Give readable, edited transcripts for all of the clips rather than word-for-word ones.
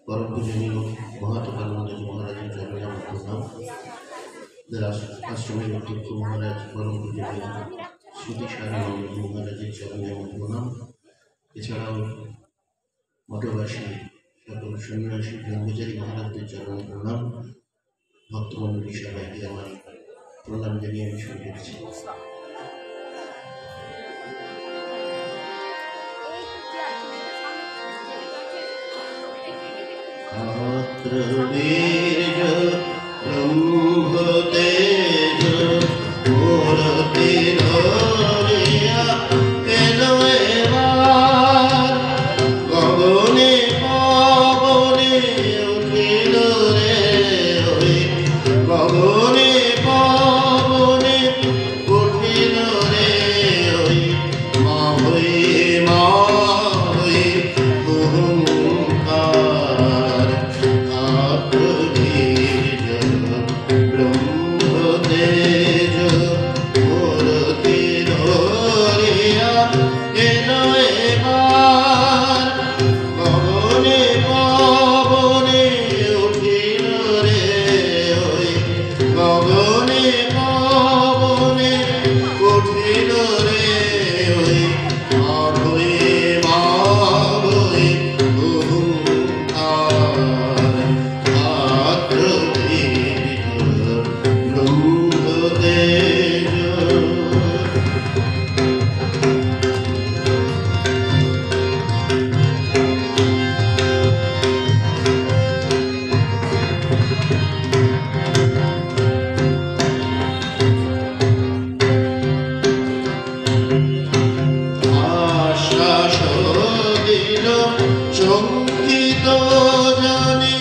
परम पूजनीय महात्मानंद जी महाराज चरण प्रणाम। आश्रमेर अध्यक्ष महाराज परम पूजनीय श्रुतिसारानंद जी महाराजेর চরণে প্রণাম। এছাড়াও মঠবাসী সকল সন্ন্যাসী ব্রহ্মচারী মহারাজদের চরণে প্রণাম। ভক্তমণ্ডলী সবাইকে আমার প্রণাম জানিয়ে আমি শুরু করছি। वीर्य ब्रह्मतेज मूर्ति धरिया गगने पवने उठिल रे गगने पवने उठिल रे मा हई ओंकार ब्रह्मतेज मूर्ति धरिया गगने पवने उठिल रे गगने पवने उठिल रे मावै ओंकार শঙ্কিত জানি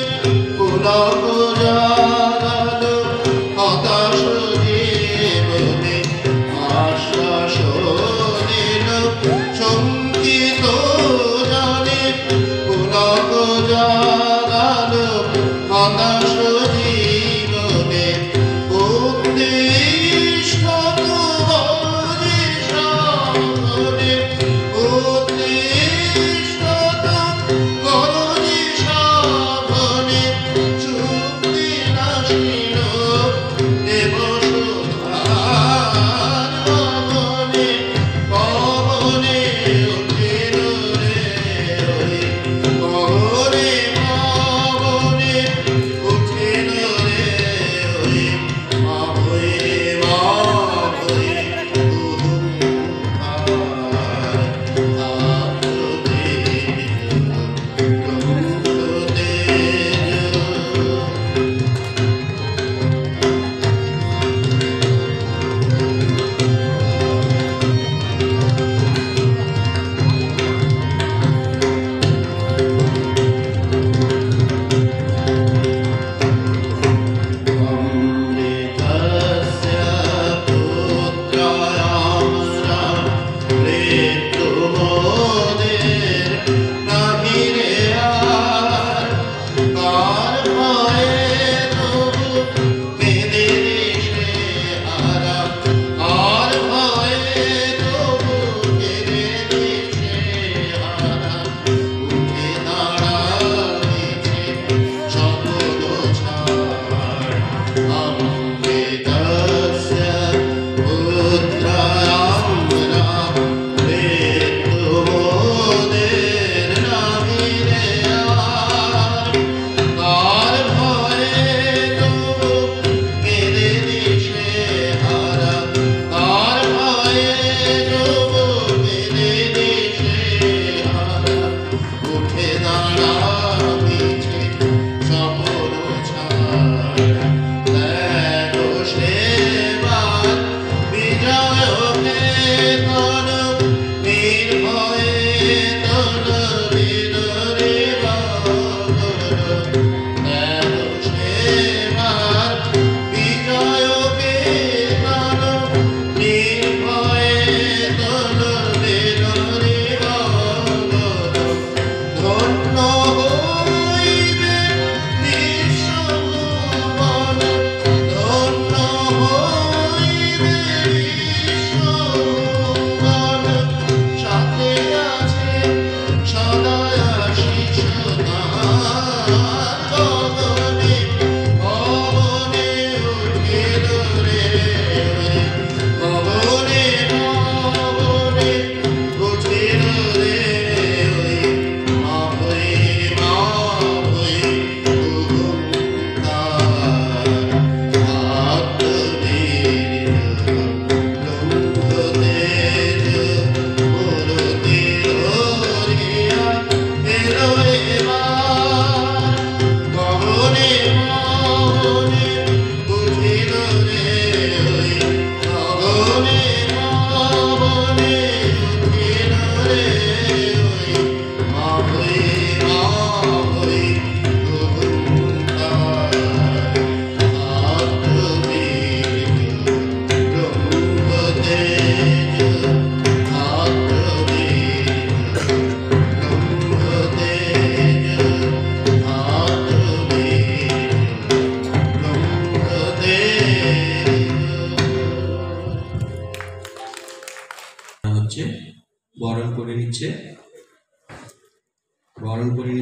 পুলক জাগালো হতাশ জীবনে আশ্বাস দিল শঙ্কিত জানি পুলক জাগালো হতাশ জীবনে উদ্দিষ্ট তোমারি সামনে উঠে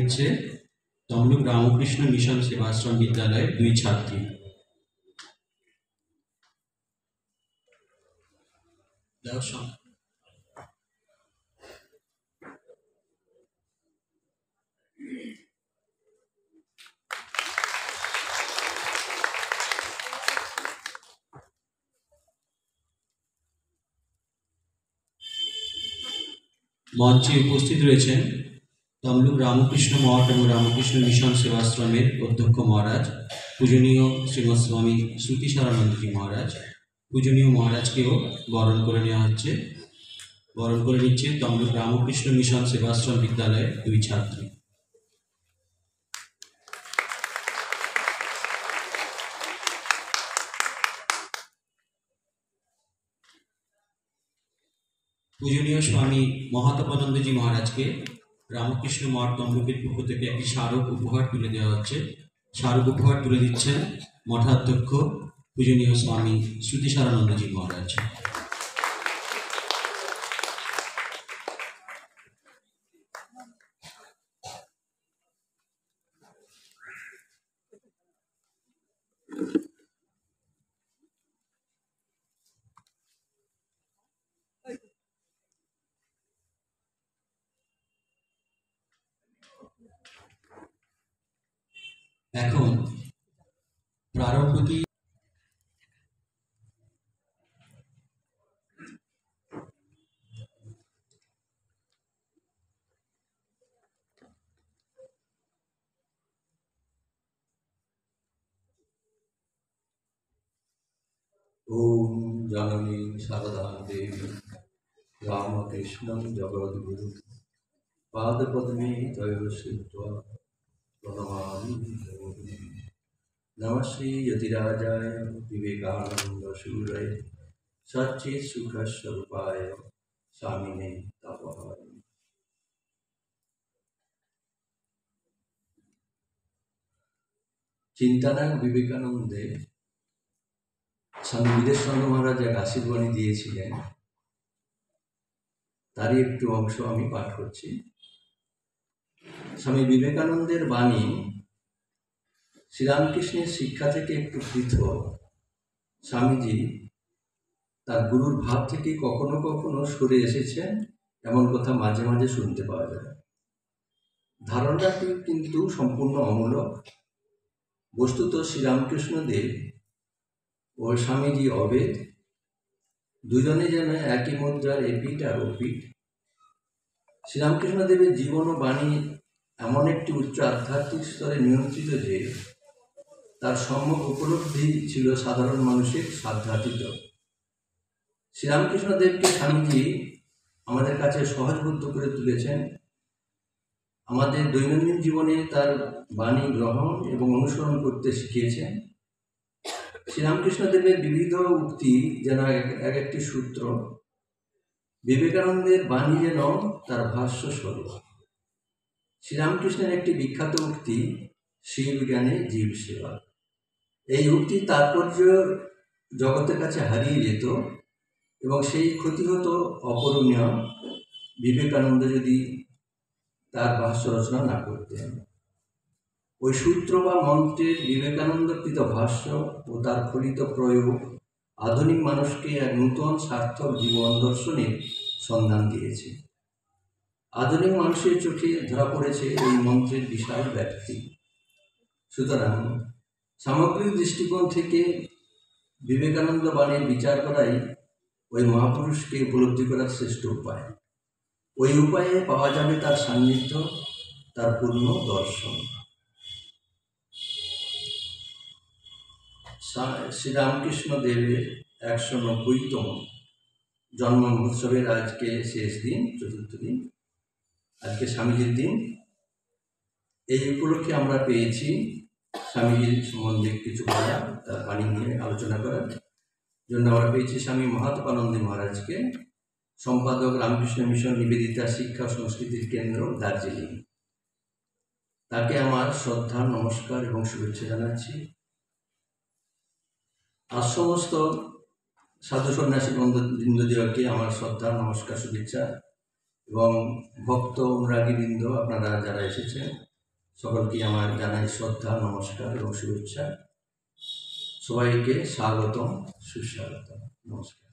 নিচ্ছে তমলুক রামকৃষ্ণ মিশন সেবাশ্রম বিদ্যালয়ের 2 ছাত্রী। মঞ্চে উপস্থিত রয়েছেন তমলুক রামকৃষ্ণ মঠ এবং রামকৃষ্ণ মিশন সেবাশ্রমের অধ্যক্ষ মহারাজ, পূজনীয় শ্রীমৎ স্বামী শ্রুতিসারানন্দজি মহারাজ। পূজনীয় মহারাজকেও বরণ করে নেওয়া হচ্ছে। বরণ করে নিচ্ছে তমলুক রামকৃষ্ণ মিশন সেবাশ্রম বিদ্যালয়ের 2 ছাত্রী। পূজনীয় স্বামী মহাতাপানন্দজি মহারাজকে রামকৃষ্ণ মঠ তমলুকের পক্ষ থেকে একটি স্মারক উপহার তুলে দেওয়া হচ্ছে। স্মারক উপহার তুলে দিচ্ছেন মঠাধ্যক্ষ পূজনীয় স্বামী শ্রুতিসারানন্দজি মহারাজ। এখন প্রারম্ভিক ओम जननी शारदा देवी रामकृष्णं जगद्गुरु पादपद्मे तव श्रुत्वा प्रणमामि जगद्गुरुं। नमः श्री यतिराजाय विवेकानन्दसूरये सच्चित् सुखस्वरूपाय स्वामिने तपोहारिणे। चिंतानायक विवेकानंदे স্বামী বিদেশানন্দ মহারাজ এক আশীর্বাণী দিয়েছিলেন, তারই একটু অংশ আমি পাঠ করছি। স্বামী বিবেকানন্দের বাণী শ্রীরামকৃষ্ণের শিক্ষা থেকে একটু পৃথক। স্বামীজি তার গুরুর ভাব থেকে কখনো কখনো সরে এসেছেন, এমন কথা মাঝে মাঝে শুনতে পাওয়া যায়। ধারণাটি কিন্তু সম্পূর্ণ অমূলক। বস্তুত শ্রীরামকৃষ্ণদেব ও স্বামীজি অভেদ, দুজনে যেন একই মুদ্রার এপিঠ আর ওপিঠ। শ্রীরামকৃষ্ণদেবের জীবন ও বাণী এমন একটি উচ্চ আধ্যাত্মিক স্তরে নিয়ন্ত্রিত যে তার সম্যক উপলব্ধি ছিল সাধারণ মানুষের সাধ্যাতীত। শ্রীরামকৃষ্ণদেবকে স্বামীজি আমাদের কাছে সহজবোধ্য করে তুলেছেন। আমাদের দৈনন্দিন জীবনে তার বাণী গ্রহণ এবং অনুসরণ করতে শিখিয়েছেন। শ্রীরামকৃষ্ণদেবের বিবিধ উক্তি যেন এক একটি সূত্র, বিবেকানন্দের বাণী যেন তার ভাষ্য স্বরূপ। শ্রীরামকৃষ্ণের একটি বিখ্যাত উক্তি, শিব জ্ঞানে জীব সেবা। এই উক্তির তাৎপর্য জগতের কাছে হারিয়ে যেত এবং সেই ক্ষতি হতো অপূরণীয় বিবেকানন্দ যদি তার ভাষ্য রচনা না করতেন। ওই সূত্র বা মন্ত্রের বিবেকানন্দকৃত ভাষ্য ও তার ফলিত প্রয়োগ আধুনিক মানুষকে এক নূতন সার্থক জীবন দর্শনের সন্ধান দিয়েছে। আধুনিক মানুষের চোখে ধরা পড়েছে এই মন্ত্রের বিশাল ব্যাপ্তি। সুতরাং সামগ্রিক দৃষ্টিকোণ থেকে বিবেকানন্দ বাণীর বিচার করাই ওই মহাপুরুষকে উপলব্ধি করার শ্রেষ্ঠ উপায়। ওই উপায়ে পাওয়া যাবে তার সান্নিধ্য, তার পূর্ণ দর্শন। শ্রীরামকৃষ্ণ দেবের 190তম জন্ম মহোৎসবের আজকে শেষ দিন, চতুর্থ দিন, আজকে স্বামীজির দিন। এই উপলক্ষে আমরা পেয়েছি স্বামীজির সম্বন্ধে কিছু বলা, তার বাণী নিয়ে আলোচনা করার জন্য আমরা পেয়েছি স্বামী মহাতাপানন্দ মহারাজকে, সম্পাদক রামকৃষ্ণ মিশন নিবেদিতা শিক্ষা সংস্কৃতির কেন্দ্র, দার্জিলিং। তাকে আমার শ্রদ্ধা, নমস্কার এবং শুভেচ্ছা জানাচ্ছি। আর সমস্ত সাধু সন্ন্যাসী বৃন্দদেরকে আমার শ্রদ্ধা, নমস্কার, শুভেচ্ছা এবং ভক্ত অনুরাগী বৃন্দ, আপনারা যারা এসেছেন সকলকে আমার জানাই শ্রদ্ধা, নমস্কার এবং শুভেচ্ছা। সবাইকে স্বাগতম, সুস্বাগতম, নমস্কার।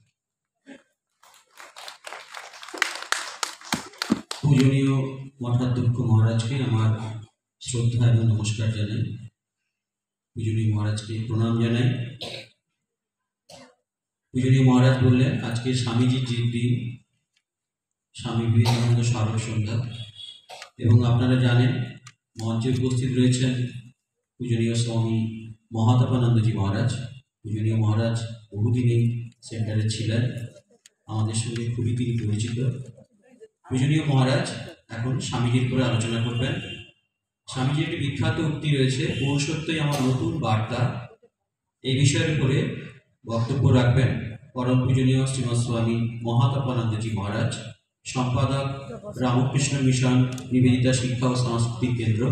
পূজনীয় মঠাধ্যক্ষ মহারাজকে আমার শ্রদ্ধা এবং নমস্কার জানাই। পূজনীয় মহারাজকে প্রণাম জানাই। পূজনীয় মহারাজ বললেন আজকে স্বামীজির দিন, স্বামী বিবেকানন্দ স্মারক সন্ধ্যা, এবং আপনারা জানেন মঞ্চে উপস্থিত রয়েছেন পূজনীয় স্বামী মহাতাপানন্দজি মহারাজ। পূজনীয় মহারাজ বহুদিন এই সেন্টারে ছিলেন, আমাদের সঙ্গে খুবই তিনি পরিচিত। পূজনীয় মহারাজ এখন স্বামীজির উপরে আলোচনা করবেন। স্বামীজির একটি বিখ্যাত উক্তি রয়েছে, পুরুষত্বই আমার নতুন বার্তা। এই বিষয়ের উপরে বক্তব্য রাখবেন পরম পূজনীয় শ্রীমৎ স্বামী মহাতাপানন্দজি মহারাজ, সম্পাদক রামকৃষ্ণ মিশন নিবেদিতা শিক্ষা ও সাংস্কৃতিক কেন্দ্র।